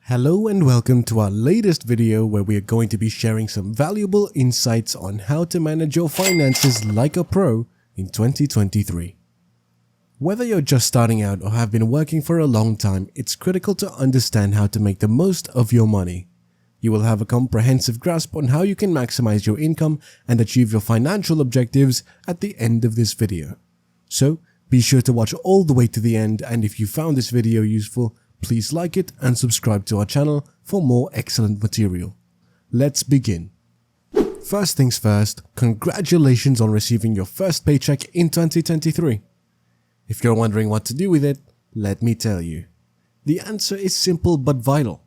Hello and welcome to our latest video where we are going to be sharing some valuable insights on how to manage your finances like a pro in 2023. Whether you're just starting out or have been working for a long time, it's critical to understand how to make the most of your money. You will have a comprehensive grasp on how you can maximize your income and achieve your financial objectives at the end of this video. So, be sure to watch all the way to the end, and if you found this video useful, please like it and subscribe to our channel for more excellent material. Let's begin. First things first, congratulations on receiving your first paycheck in 2023. If you're wondering what to do with it, let me tell you. The answer is simple but vital.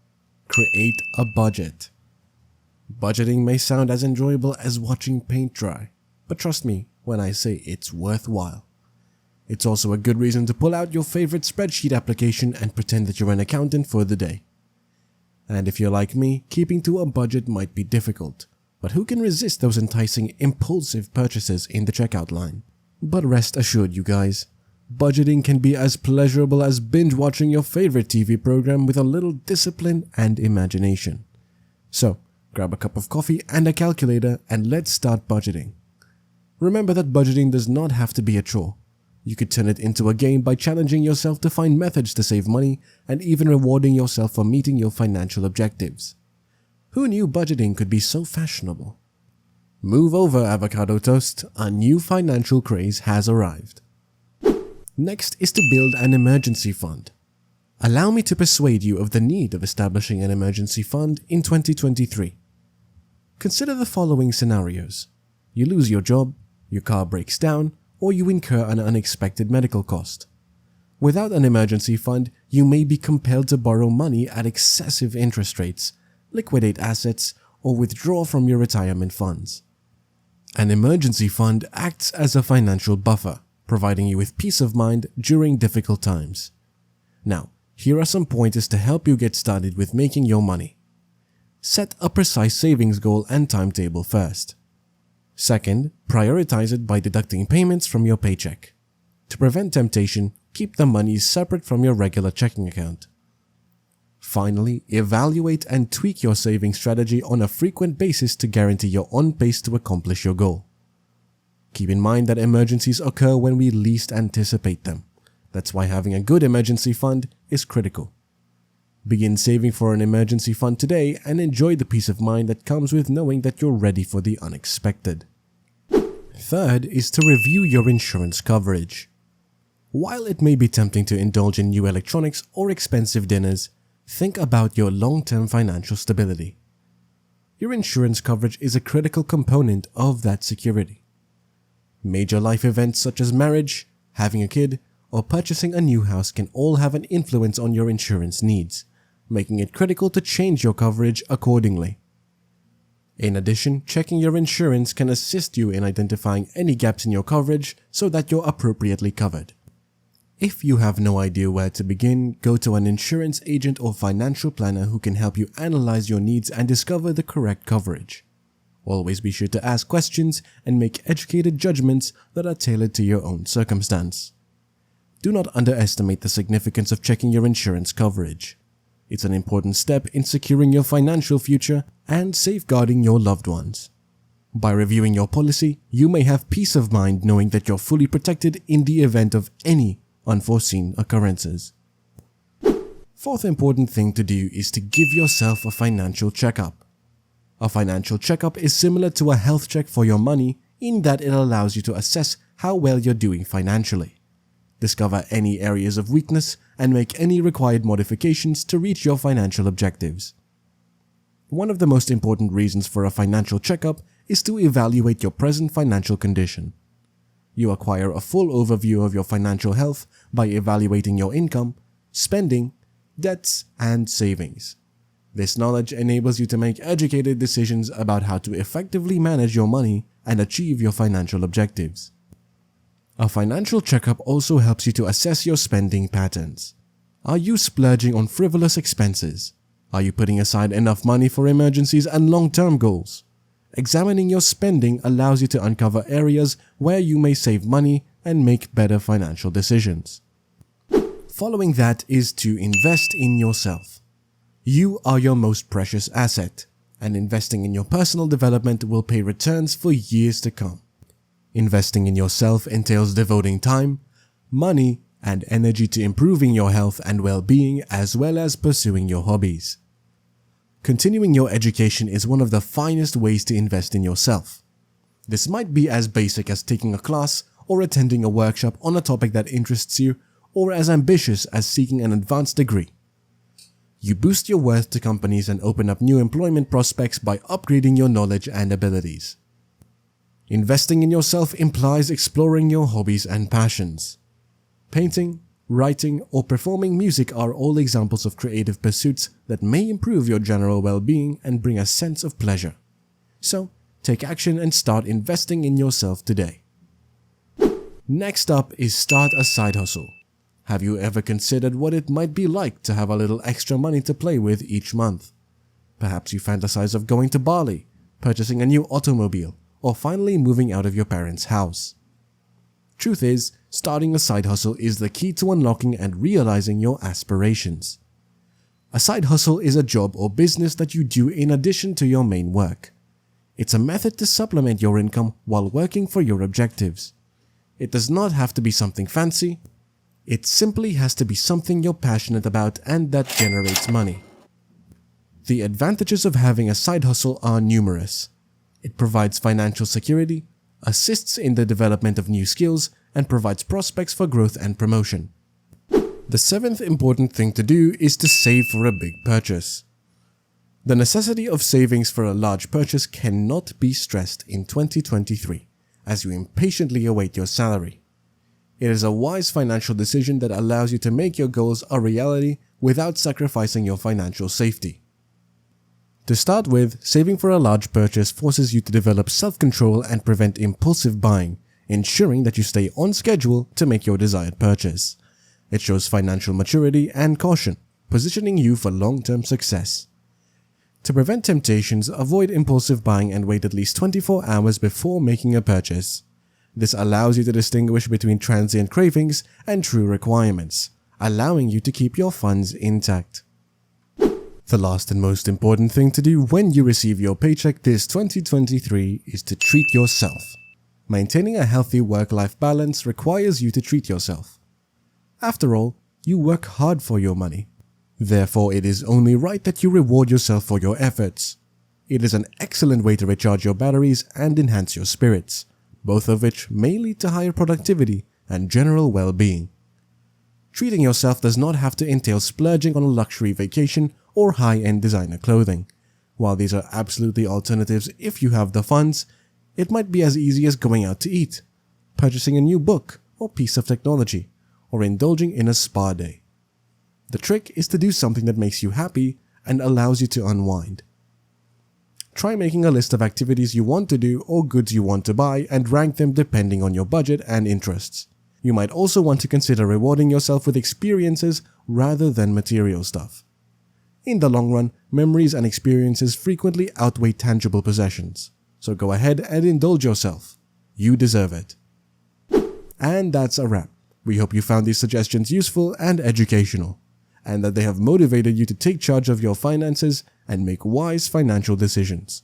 Create a budget. Budgeting may sound as enjoyable as watching paint dry, but trust me when I say it's worthwhile. It's also a good reason to pull out your favorite spreadsheet application and pretend that you're an accountant for the day. And if you're like me, keeping to a budget might be difficult, but who can resist those enticing impulsive purchases in the checkout line? But rest assured you guys, budgeting can be as pleasurable as binge watching your favorite TV program with a little discipline and imagination. So, grab a cup of coffee and a calculator and let's start budgeting. Remember that budgeting does not have to be a chore. You could turn it into a game by challenging yourself to find methods to save money and even rewarding yourself for meeting your financial objectives. Who knew budgeting could be so fashionable? Move over, avocado toast, a new financial craze has arrived. Next is to build an emergency fund. Allow me to persuade you of the need of establishing an emergency fund in 2023. Consider the following scenarios. You lose your job, your car breaks down, or you incur an unexpected medical cost. Without an emergency fund, you may be compelled to borrow money at excessive interest rates, liquidate assets, or withdraw from your retirement funds. An emergency fund acts as a financial buffer, providing you with peace of mind during difficult times. Now, here are some pointers to help you get started with making your money. Set a precise savings goal and timetable first. Second, prioritize it by deducting payments from your paycheck. To prevent temptation, keep the money separate from your regular checking account. Finally, evaluate and tweak your saving strategy on a frequent basis to guarantee you're on pace to accomplish your goal. Keep in mind that emergencies occur when we least anticipate them. That's why having a good emergency fund is critical. Begin saving for an emergency fund today and enjoy the peace of mind that comes with knowing that you're ready for the unexpected. Third is to review your insurance coverage. While it may be tempting to indulge in new electronics or expensive dinners, think about your long-term financial stability. Your insurance coverage is a critical component of that security. Major life events such as marriage, having a kid, or purchasing a new house can all have an influence on your insurance needs, making it critical to change your coverage accordingly. In addition, checking your insurance can assist you in identifying any gaps in your coverage so that you're appropriately covered. If you have no idea where to begin, go to an insurance agent or financial planner who can help you analyze your needs and discover the correct coverage. Always be sure to ask questions and make educated judgments that are tailored to your own circumstance. Do not underestimate the significance of checking your insurance coverage. It's an important step in securing your financial future and safeguarding your loved ones. By reviewing your policy, you may have peace of mind knowing that you're fully protected in the event of any unforeseen occurrences. Fourth important thing to do is to give yourself a financial checkup. A financial checkup is similar to a health check for your money in that it allows you to assess how well you're doing financially. Discover any areas of weakness and make any required modifications to reach your financial objectives. One of the most important reasons for a financial checkup is to evaluate your present financial condition. You acquire a full overview of your financial health by evaluating your income, spending, debts, and savings. This knowledge enables you to make educated decisions about how to effectively manage your money and achieve your financial objectives. A financial checkup also helps you to assess your spending patterns. Are you splurging on frivolous expenses? Are you putting aside enough money for emergencies and long-term goals? Examining your spending allows you to uncover areas where you may save money and make better financial decisions. Following that is to invest in yourself. You are your most precious asset, and investing in your personal development will pay returns for years to come. Investing in yourself entails devoting time, money, and energy to improving your health and well-being, as well as pursuing your hobbies. Continuing your education is one of the finest ways to invest in yourself. This might be as basic as taking a class or attending a workshop on a topic that interests you, or as ambitious as seeking an advanced degree. You boost your worth to companies and open up new employment prospects by upgrading your knowledge and abilities. Investing in yourself implies exploring your hobbies and passions. Painting, writing, or performing music are all examples of creative pursuits that may improve your general well-being and bring a sense of pleasure. So, take action and start investing in yourself today. Next up is start a side hustle. Have you ever considered what it might be like to have a little extra money to play with each month? Perhaps you fantasize of going to Bali, purchasing a new automobile, or finally moving out of your parents' house. Truth is, starting a side hustle is the key to unlocking and realizing your aspirations. A side hustle is a job or business that you do in addition to your main work. It's a method to supplement your income while working for your objectives. It does not have to be something fancy. It simply has to be something you're passionate about and that generates money. The advantages of having a side hustle are numerous. It provides financial security, assists in the development of new skills, and provides prospects for growth and promotion. The seventh important thing to do is to save for a big purchase. The necessity of savings for a large purchase cannot be stressed in 2023, as you impatiently await your salary. It is a wise financial decision that allows you to make your goals a reality without sacrificing your financial safety. To start with, saving for a large purchase forces you to develop self-control and prevent impulsive buying, ensuring that you stay on schedule to make your desired purchase. It shows financial maturity and caution, positioning you for long-term success. To prevent temptations, avoid impulsive buying and wait at least 24 hours before making a purchase. This allows you to distinguish between transient cravings and true requirements, allowing you to keep your funds intact. The last and most important thing to do when you receive your paycheck this 2023 is to treat yourself. Maintaining a healthy work-life balance requires you to treat yourself. After all, you work hard for your money. Therefore, it is only right that you reward yourself for your efforts. It is an excellent way to recharge your batteries and enhance your spirits, both of which may lead to higher productivity and general well-being. Treating yourself does not have to entail splurging on a luxury vacation or high-end designer clothing. While these are absolutely alternatives if you have the funds, it might be as easy as going out to eat, purchasing a new book or piece of technology, or indulging in a spa day. The trick is to do something that makes you happy and allows you to unwind. Try making a list of activities you want to do or goods you want to buy and rank them depending on your budget and interests. You might also want to consider rewarding yourself with experiences rather than material stuff. In the long run, memories and experiences frequently outweigh tangible possessions. So go ahead and indulge yourself. You deserve it. And that's a wrap. We hope you found these suggestions useful and educational, and that they have motivated you to take charge of your finances and make wise financial decisions.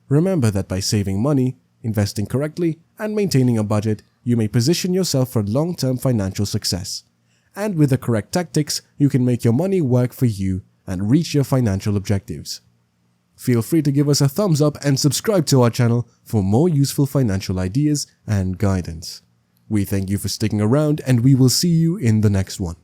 Remember that by saving money, investing correctly, and maintaining a budget, you may position yourself for long-term financial success. And with the correct tactics, you can make your money work for you and reach your financial objectives. Feel free to give us a thumbs up and subscribe to our channel for more useful financial ideas and guidance. We thank you for sticking around, and we will see you in the next one.